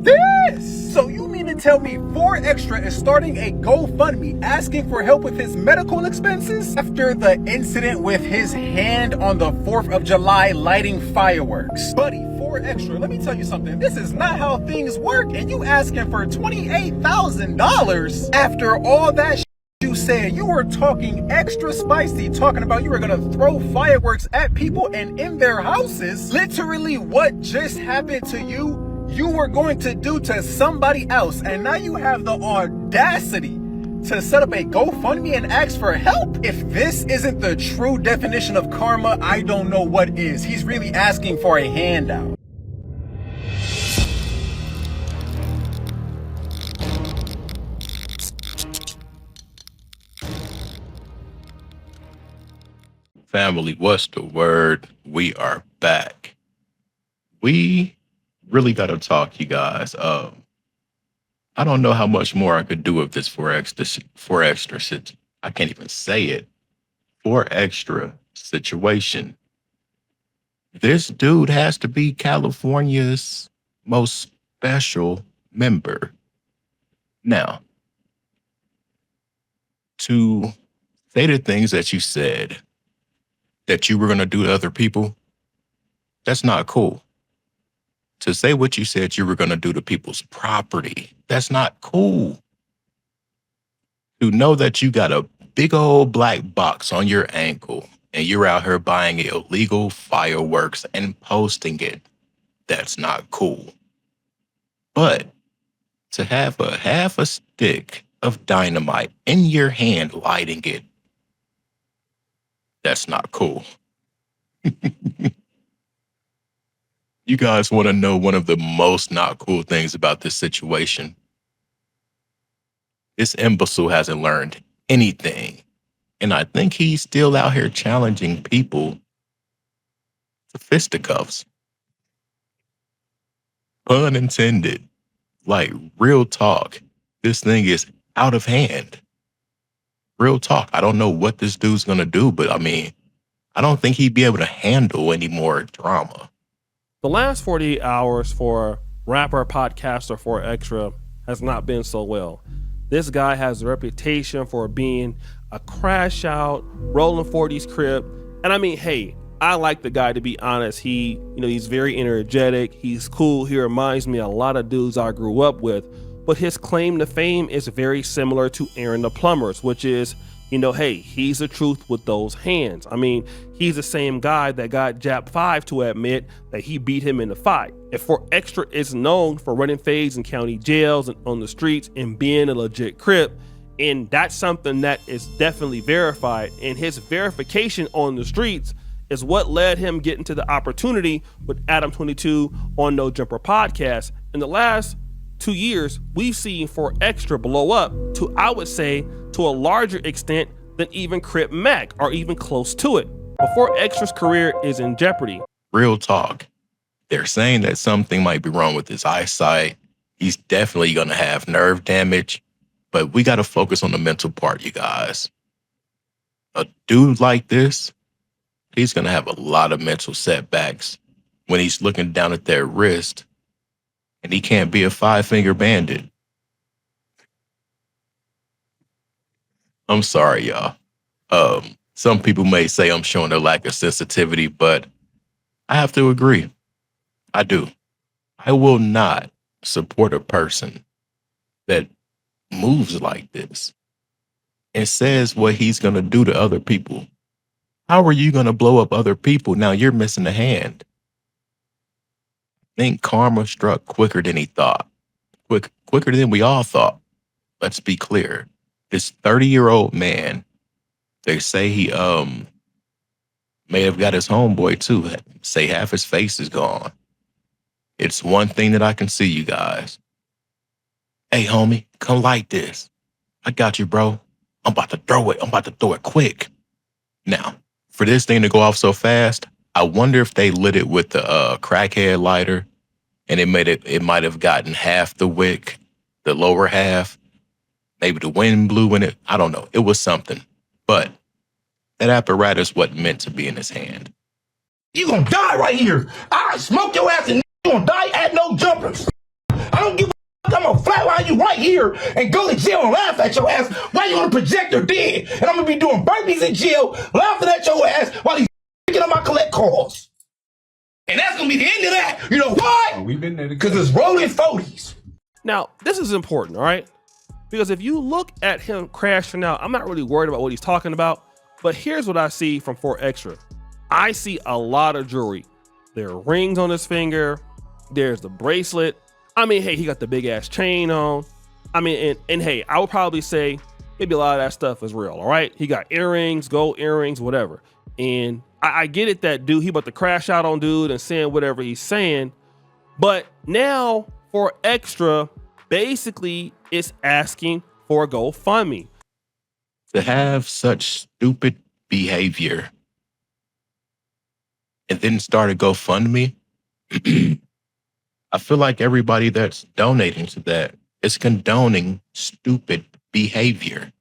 this? So you mean to tell me 4xtra is starting a GoFundMe asking for help with his medical expenses after the incident with his hand on the 4th of July lighting fireworks? Buddy, 4xtra, let me tell you something. This is not how things work, and you asking for $28,000 after all that you said. You were talking extra spicy, talking about you were gonna throw fireworks at people and in their houses. Literally what just happened to you, you were going to do to somebody else, and now you have the audacity to set up a GoFundMe and ask for help? If this isn't the true definition of karma, I don't know what is. He's really asking for a handout. Family, what's the word? We are back. We really got to talk, you guys. I don't know how much more I could do with this 4xtra. I can't even say it. 4xtra situation. This dude has to be California's most special member. Now, to say the things that you said that you were going to do to other people, that's not cool. To say what you said you were going to do to people's property, that's not cool. To know that you got a big old black box on your ankle and you're out here buying illegal fireworks and posting it, that's not cool. But to have a half a stick of dynamite in your hand lighting it, that's not cool. You guys want to know one of the most not cool things about this situation? This imbecile hasn't learned anything. And I think he's still out here challenging people to fisticuffs. Pun intended. Like, real talk. This thing is out of hand. Real talk. I don't know what this dude's going to do, but I mean, I don't think he'd be able to handle any more drama. The last 48 hours for rapper, podcaster 4xtra has not been so well. This guy has a reputation for being a crash out, rolling 40s crib. And I mean, hey, I like the guy, to be honest. He's very energetic. He's cool. He reminds me of a lot of dudes I grew up with. But his claim to fame is very similar to Aaron the Plumber's, which is, hey, he's the truth with those hands. I mean, he's the same guy that got Jap 5 to admit that he beat him in the fight. If 4xtra is known for running fades in county jails and on the streets and being a legit Crip, and that's something that is definitely verified, and his verification on the streets is what led him getting to the opportunity with Adam 22 on No Jumper podcast. In the last 2 years, we've seen 4xtra blow up to, I would say, to a larger extent than even Crip Mac, or even close to it. But 4xtra's career is in jeopardy. Real talk. They're saying that something might be wrong with his eyesight. He's definitely going to have nerve damage, but we got to focus on the mental part, you guys. A dude like this, he's going to have a lot of mental setbacks when he's looking down at their wrist and he can't be a 5-finger bandit. I'm sorry, y'all. Some people may say I'm showing a lack of sensitivity, but I have to agree. I do. I will not support a person that moves like this and says what he's going to do to other people. How are you going to blow up other people? Now you're missing a hand. I think karma struck quicker than he thought. Quicker than we all thought. Let's be clear. This 30-year-old man, they say he may have got his homeboy too. Say half his face is gone. It's one thing that I can see, you guys. Hey, homie, come light this. I got you, bro. I'm about to throw it. I'm about to throw it quick. Now, for this thing to go off so fast, I wonder if they lit it with the crackhead lighter, and it might have gotten half the wick, the lower half. Maybe the wind blew in it. I don't know. It was something. But that apparatus wasn't meant to be in his hand. You gonna die right here. I smoke your ass and you gonna die at No Jumpers. I don't give find you right here and go to jail and laugh at your ass while you on the projector dead. And I'm gonna be doing burpees in jail, laughing at your ass while he's picking up my collect calls. And that's gonna be the end of that. You know why? We've been there Because it's rolling 40s. Now, this is important, all right? Because if you look at him crashing out, I'm not really worried about what he's talking about, but here's what I see from 4xtra. I see a lot of jewelry. There are rings on his finger. There's the bracelet. I mean, hey, he got the big ass chain on. I mean, and hey, I would probably say maybe a lot of that stuff is real, all right? He got earrings, gold earrings, whatever. And I get it that dude, he about to crash out on dude and saying whatever he's saying. But now 4xtra basically is asking for a GoFundMe. To have such stupid behavior and then start a GoFundMe, I feel like everybody that's donating to that is condoning stupid behavior.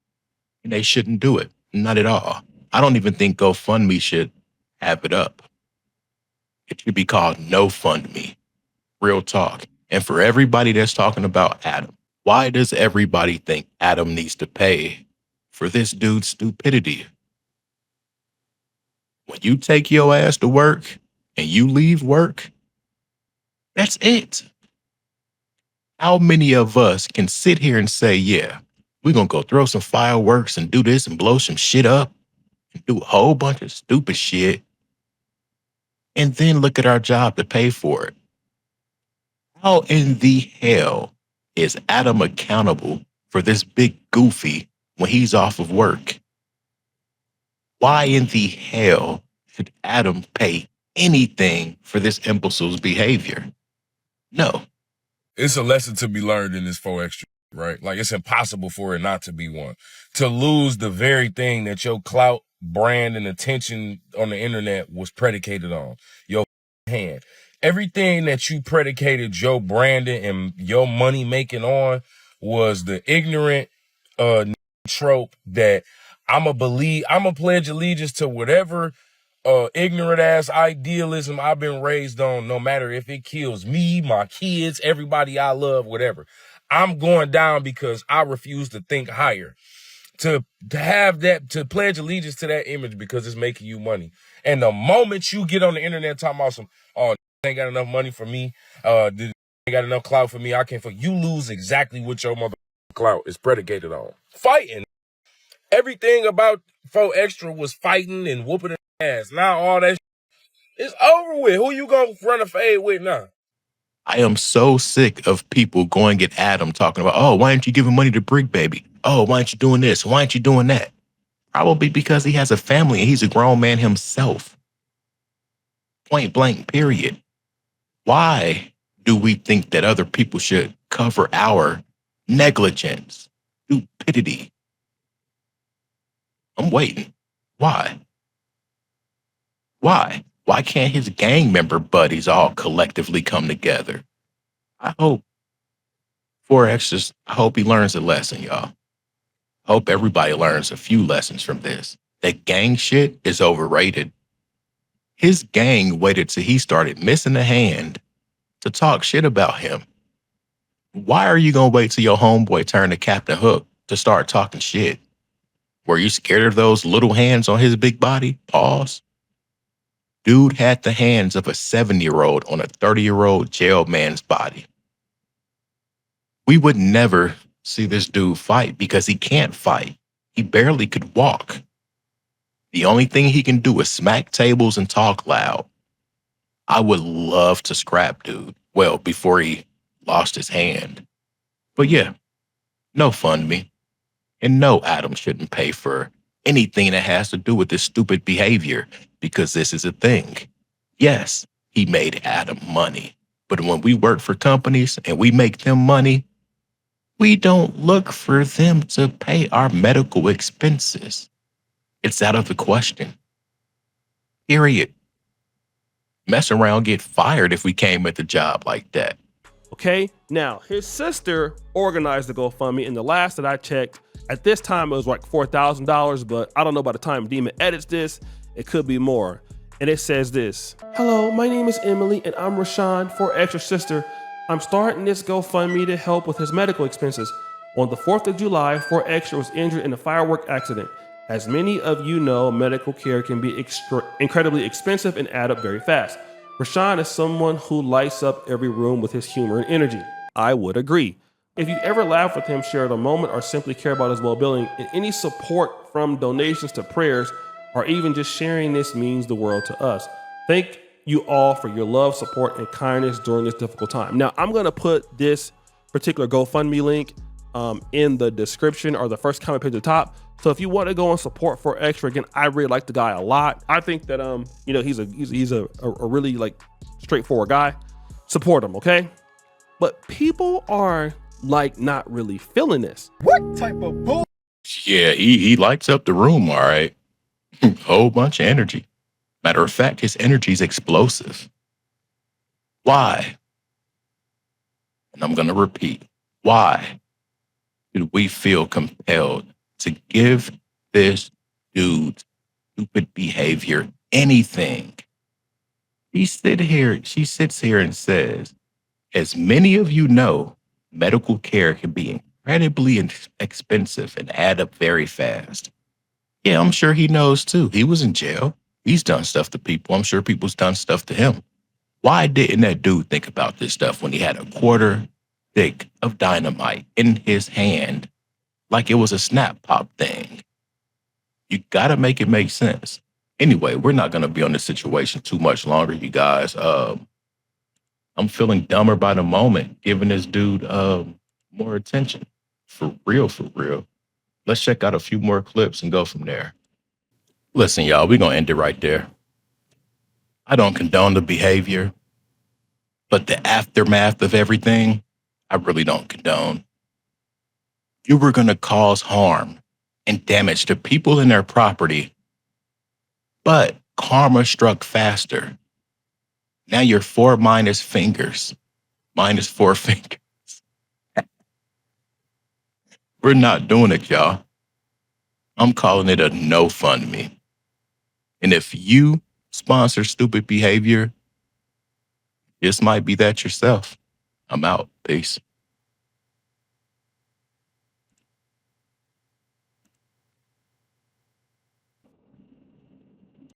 And they shouldn't do it. Not at all. I don't even think GoFundMe should have it up. It should be called No Fund Me. Real talk. And for everybody that's talking about Adam, why does everybody think Adam needs to pay for this dude's stupidity? When you take your ass to work and you leave work, that's it. How many of us can sit here and say, yeah, we're going to go throw some fireworks and do this and blow some shit up and do a whole bunch of stupid shit and then look at our job to pay for it? How in the hell is Adam accountable for this big goofy when he's off of work? Why in the hell should Adam pay anything for this imbecile's behavior? No. It's a lesson to be learned in this 4xtra, right? Like, it's impossible for it not to be one. To lose the very thing that your clout, brand, and attention on the internet was predicated on, your hand. Everything that you predicated your branding and your money making on was the ignorant trope that I'ma pledge allegiance to whatever ignorant ass idealism I've been raised on, no matter if it kills me, my kids, everybody I love, whatever. I'm going down because I refuse to think higher. To have that, to pledge allegiance to that image because it's making you money. And the moment you get on the internet talking about some, oh, ain't got enough money for me, ain't got enough clout for me, I can't fuck, you lose exactly what your mother clout is predicated on. Fighting. Everything about 4xtra was fighting and whooping ass. Now all that is over with. Who you gonna run a fade with now? I am so sick of people going at Adam talking about, oh, why aren't you giving money to Brick Baby? Oh, why aren't you doing this? Why aren't you doing that? Probably because he has a family and he's a grown man himself. Point blank, period. Why do we think that other people should cover our negligence, stupidity? I'm waiting. Why? Why? Why can't his gang member buddies all collectively come together? I hope 4xtra, I hope he learns a lesson, y'all. Hope everybody learns a few lessons from this. That gang shit is overrated. His gang waited till he started missing a hand to talk shit about him. Why are you gonna wait till your homeboy turned to Captain Hook to start talking shit? Were you scared of those little hands on his big body? Pause. Dude had the hands of a 7-year-old on a 30-year-old jail man's body. We would never see this dude fight because he can't fight. He barely could walk. The only thing he can do is smack tables and talk loud. I would love to scrap dude. Well, before he lost his hand. But yeah, no fund me. And no, Adam shouldn't pay for anything that has to do with this stupid behavior because this is a thing. Yes, he made Adam money. But when we work for companies and we make them money, we don't look for them to pay our medical expenses. It's out of the question. Period. Mess around, get fired if we came at the job like that. Okay, now his sister organized the GoFundMe, and the last that I checked, at this time it was like $4,000, but I don't know by the time Demon edits this, it could be more. And it says this: hello, my name is Emily and I'm Rashawn, 4xtra sister. I'm starting this GoFundMe to help with his medical expenses. On the 4th of July, 4xtra was injured in a firework accident. As many of you know, medical care can be incredibly expensive and add up very fast. Rashawn is someone who lights up every room with his humor and energy. I would agree. If you ever laugh with him, shared a moment, or simply care about his well-being, and any support from donations to prayers, or even just sharing this means the world to us. Thank you all for your love, support, and kindness during this difficult time. Now, I'm going to put this particular GoFundMe link in the description or the first comment page at the top. So if you want to go and support 4xtra, again, I really like the guy a lot. I think that he's a really like straightforward guy. Support him, okay? But people are like not really feeling this. What type of bull? Yeah, he lights up the room, all right. Whole bunch of energy. Matter of fact, his energy is explosive. Why? And I'm going to repeat, why do we feel compelled to give this dude's stupid behavior anything? She sits here and says, as many of you know, medical care can be incredibly expensive and add up very fast. Yeah, I'm sure he knows too. He was in jail. He's done stuff to people. I'm sure people's done stuff to him. Why didn't that dude think about this stuff when he had a quarter stick of dynamite in his hand like it was a snap pop thing? You got to make it make sense. Anyway, we're not going to be on this situation too much longer, you guys. I'm feeling dumber by the moment, giving this dude more attention. For real, for real. Let's check out a few more clips and go from there. Listen, y'all, we're going to end it right there. I don't condone the behavior, but the aftermath of everything, I really don't condone. You were going to cause harm and damage to people and their property, but karma struck faster. Now you're 4 minus fingers, minus 4 fingers. We're not doing it, y'all. I'm calling it a no fund me. And if you sponsor stupid behavior, this might be that yourself. I'm out. Peace.